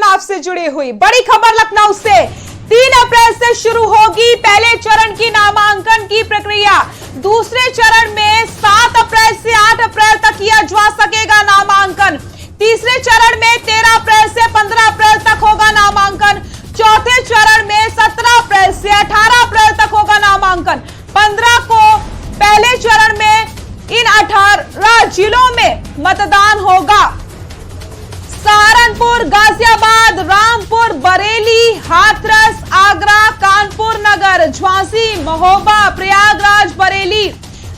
चुनाव से जुड़ी हुई बड़ी खबर लखनऊ से। 3 अप्रैल से शुरू होगी पहले चरण की नामांकन की प्रक्रिया। दूसरे चरण में 7 अप्रैल से 8 अप्रैल तक किया जा सकेगा नामांकन। तीसरे चरण में 13 अप्रैल से 15 अप्रैल तक होगा नामांकन। चौथे चरण में 17 अप्रैल से 18 अप्रैल तक होगा नामांकन। 15 को पहले चरण में इन 18 जिलों में मतदान होगा। सहारनपुर, गाजियाबाद, रामपुर, बरेली, हाथरस, आगरा, कानपुर नगर, झांसी, महोबा, प्रयागराज, बरेली,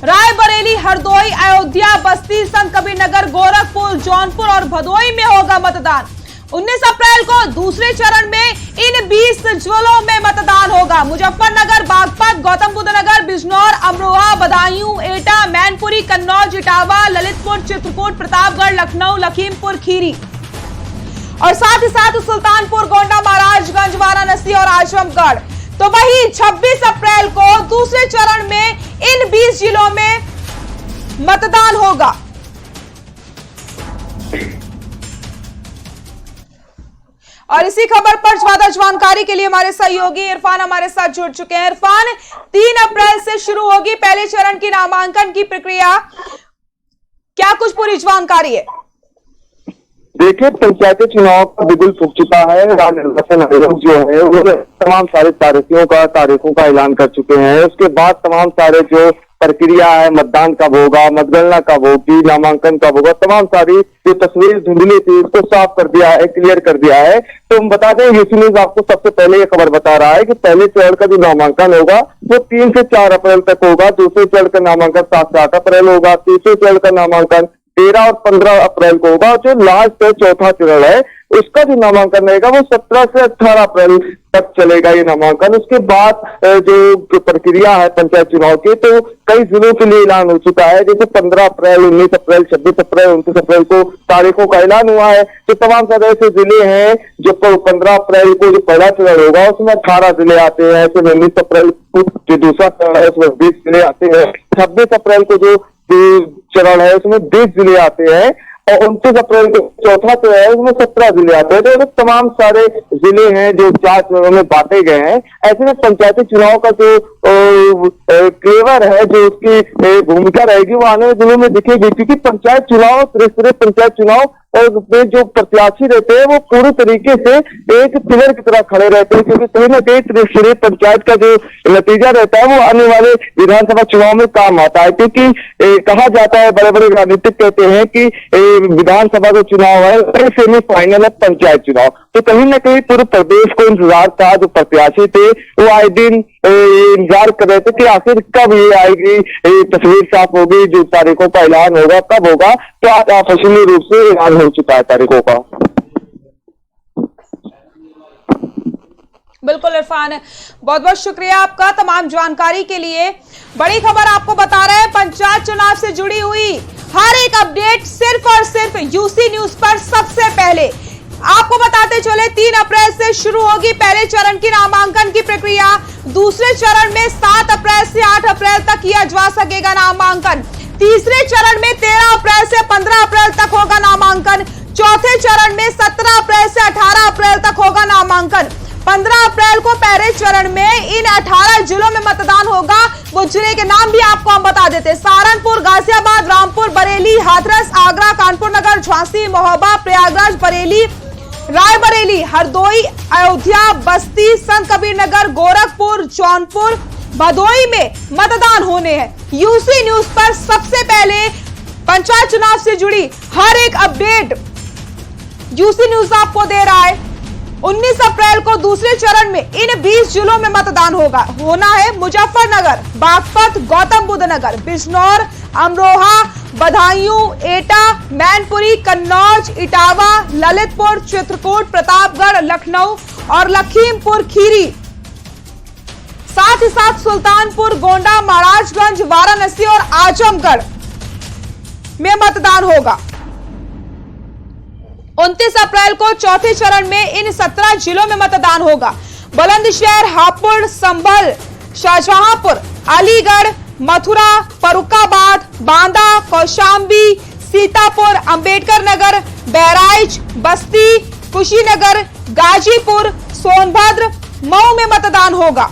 रायबरेली, हरदोई, अयोध्या, बस्ती, संत कबीर नगर, गोरखपुर, जौनपुर और भदोई में होगा मतदान। 19 अप्रैल को दूसरे चरण में इन 20 जिलों में मतदान होगा। मुजफ्फरनगर, बागपत, गौतम बुद्ध नगर, बिजनौर, अमरोहा, बदायूं, एटा, मैनपुरी, कन्नौज, इटावा, ललितपुर, चित्रकूट, प्रतापगढ़, लखनऊ, लखीमपुर खीरी और साथ ही साथ सुल्तानपुर, गोंडा, महाराजगंज, वाराणसी और आजमगढ़। तो वही 26 अप्रैल को दूसरे चरण में इन 20 जिलों में मतदान होगा। और इसी खबर पर ज्यादा जानकारी के लिए हमारे सहयोगी इरफान हमारे साथ जुड़ चुके हैं। इरफान, 3 अप्रैल से शुरू होगी पहले चरण की नामांकन की प्रक्रिया, क्या कुछ पूरी जानकारी है? देखिए, पंचायती चुनाव का बिगुल फूंक चुका है। राज्य निर्वाचन आयोग जो है वो तमाम सारे तारीखों का ऐलान कर चुके हैं। उसके बाद तमाम सारे जो प्रक्रिया है, मतदान कब होगा, मतगणना कब होगी, नामांकन कब होगा, तमाम सारी जो तस्वीर धुंधली थी उसको साफ कर दिया है, क्लियर कर दिया है। तो हम बता दें, यूसी न्यूज आपको सबसे पहले ये खबर बता रहा है कि पहले चरण का जो नामांकन होगा वो 3 से 4 अप्रैल तक होगा। दूसरे चरण का नामांकन 7 से 8 अप्रैल होगा। तीसरे चरण का नामांकन 13 और 15 अप्रैल को होगा। जो लास्ट है, चौथा चरण है, उसका जो नामांकन रहेगा वो 17 से 18 अप्रैल तक चलेगा ये नामांकन। उसके बाद जो प्रक्रिया है पंचायत चुनाव की, तो कई जिलों के लिए ऐलान हो चुका है। जैसे 15 अप्रैल, 19 अप्रैल, 26 अप्रैल, 29 अप्रैल को तारीखों का ऐलान हुआ है। तो तमाम सारे ऐसे जिले हैं जो 15 अप्रैल को जो पहला चरण होगा उसमें 18 जिले आते हैं। ऐसे 19 अप्रैल को जो दूसरा चरण है उसमें 20 जिले आते हैं। 26 अप्रैल को जो चरण है उसमें 20 जिले आते हैं और 29 अप्रैल को चौथा चरण है उसमें 17 जिले आते हैं। तो तमाम सारे जिले हैं जो 4 चरणों में बांटे गए हैं। ऐसे में पंचायती चुनाव का जो फ्लेवर है, जो उसकी भूमिका रहेगी वो आने वाले दिनों में दिखेगी, क्योंकि पंचायत चुनाव, त्रिस्तरीय पंचायत चुनाव में जो प्रत्याशी रहते हैं वो पूरी तरीके से एक पिलर की तरह खड़े रहते हैं, क्योंकि कहीं ना कहीं त्रिस्तरीय पंचायत का जो नतीजा रहता है वो आने वाले विधानसभा चुनाव में काम आता है। क्योंकि कहा जाता है, बड़े बड़े राजनीतिक कहते हैं कि विधानसभा का चुनाव है सेमीफाइनल है पंचायत चुनाव। तो कहीं ना कहीं पूरे प्रदेश को इंतजार था, जो प्रत्याशी थे वो आए दिन इंतजार कर रहे थे कि आखिर कब ये आएगी, तस्वीर साफ होगी, जो तारीखों का ऐलान होगा कब होगा। तो आज ऑफिशियली रूप से ऐलान हो चुका है तारीखों का। बिल्कुल इरफान, बहुत बहुत शुक्रिया आपका तमाम जानकारी के लिए। बड़ी खबर आपको बता रहे हैं, पंचायत चुनाव से जुड़ी हुई हर एक अपडेट सिर्फ और सिर्फ यूसी न्यूज पर सबसे पहले आपको बताते चले। 3 अप्रैल से शुरू होगी पहले चरण की नामांकन की प्रक्रिया। दूसरे चरण में 7 अप्रैल से 8 अप्रैल तक किया जा सकेगा नामांकन। तीसरे चरण में 13 अप्रैल से 15 अप्रैल तक होगा नामांकन। चौथे चरण में 17 अप्रैल से 18 अप्रैल तक होगा नामांकन। 15 अप्रैल को पहले चरण में इन 18 जिलों में मतदान होगा। वो जिले के नाम भी आपको हम बता देते हैं: सहारनपुर, गाजियाबाद, रामपुर, बरेली, हाथरस, आगरा, कानपुर नगर, झांसी, महोबा, प्रयागराज, बरेली, रायबरेली, हरदोई, अयोध्या, बस्ती, संत कबीर नगर, गोरखपुर, जौनपुर, भदोई में मतदान होने हैं। यूसी न्यूज पर सबसे पहले पंचायत चुनाव से जुड़ी हर एक अपडेट यूसी न्यूज आपको दे रहा है। 19 अप्रैल को दूसरे चरण में इन 20 जिलों में मतदान होना है। मुजफ्फरनगर, बागपत, गौतम बुद्ध नगर, बिजनौर, अमरोहा, बदायूं, एटा, मैनपुरी, कन्नौज, इटावा, ललितपुर, चित्रकूट, प्रतापगढ़, लखनऊ और लखीमपुर खीरी, साथ ही साथ सुल्तानपुर, गोंडा, महाराजगंज, वाराणसी और आजमगढ़ में मतदान होगा। 29 अप्रैल को चौथे चरण में इन 17 जिलों में मतदान होगा। बुलंदशहर, हापुड़, संभल, शाहजहांपुर, अलीगढ़, मथुरा, फर्रुखाबाद, बांदा, कौशांबी, सीतापुर, अंबेडकर नगर, बहराइच, बस्ती, कुशीनगर, गाजीपुर, सोनभद्र, मऊ में मतदान होगा।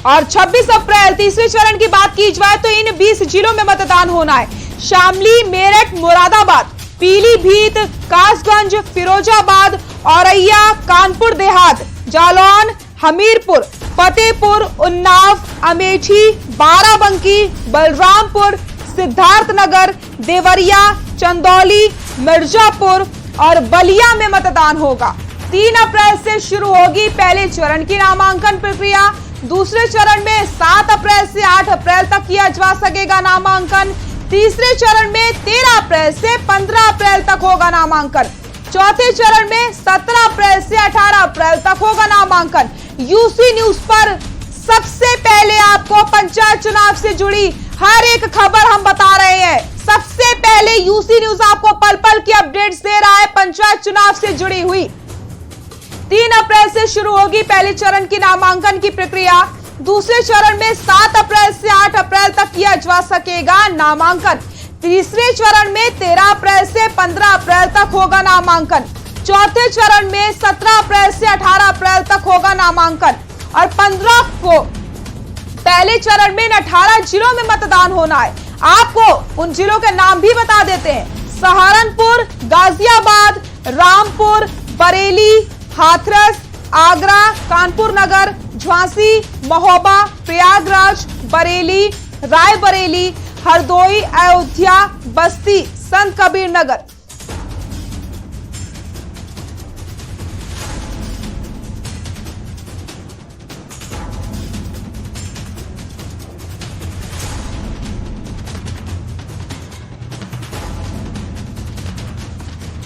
और 26 अप्रैल तीसरे चरण की बात की जाए तो इन 20 जिलों में मतदान होना है। शामली, मेरठ, मुरादाबाद, पीलीभीत, कासगंज, फिरोजाबाद, औरैया, कानपुर देहात, जालौन, हमीरपुर, फतेहपुर, उन्नाव, अमेठी, बाराबंकी, बलरामपुर, सिद्धार्थनगर, देवरिया, चंदौली, मिर्जापुर और बलिया में मतदान होगा। 3 अप्रैल से शुरू होगी पहले चरण की नामांकन प्रक्रिया। दूसरे चरण में 7 अप्रैल से 8 अप्रैल तक किया जा सकेगा नामांकन। तीसरे चरण में 13 अप्रैल से 15 अप्रैल तक होगा नामांकन। चौथे चरण में 17 अप्रैल से 18 अप्रैल तक होगा नामांकन। यूसी न्यूज पर सबसे पहले आपको पंचायत चुनाव से जुड़ी हर एक खबर हम बता रहे हैं। सबसे पहले यूसी न्यूज आपको पल पल की अपडेट्स दे रहा है पंचायत चुनाव से जुड़ी हुई। 3 अप्रैल से शुरू होगी पहले चरण की नामांकन की प्रक्रिया। दूसरे चरण में 7 अप्रैल से 8 अप्रैल तक किया जा सकेगा नामांकन। तीसरे चरण में 13 अप्रैल से 15 अप्रैल तक होगा नामांकन। चौथे चरण में 17 अप्रैल से 18 अप्रैल तक होगा नामांकन और 15 को पहले चरण में 18 जिलों में मतदान होना है। आपको उन जिलों के नाम भी बता देते हैं। सहारनपुर, गाजियाबाद, रामपुर, बरेली, हाथरस, आगरा, कानपुर नगर, झांसी, महोबा, प्रयागराज, बरेली, रायबरेली, हरदोई, अयोध्या, बस्ती, संत कबीर नगर।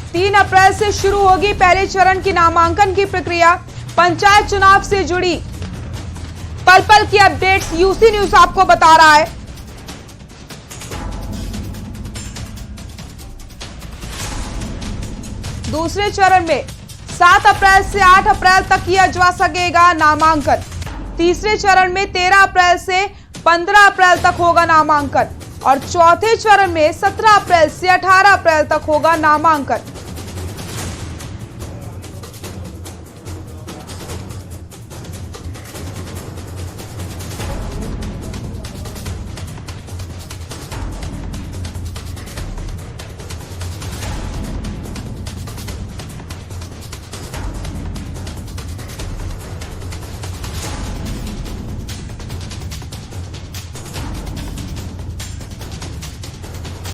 तीन अप्रैल से शुरू होगी पहले चरण की नामांकन की प्रक्रिया। पंचायत चुनाव से जुड़ी पल पल की अपडेट्स यूसी न्यूज आपको बता रहा है। दूसरे चरण में 7 अप्रैल से 8 अप्रैल तक किया जा सकेगा नामांकन। तीसरे चरण में 13 अप्रैल से 15 अप्रैल तक होगा नामांकन और चौथे चरण में 17 अप्रैल से 18 अप्रैल तक होगा नामांकन।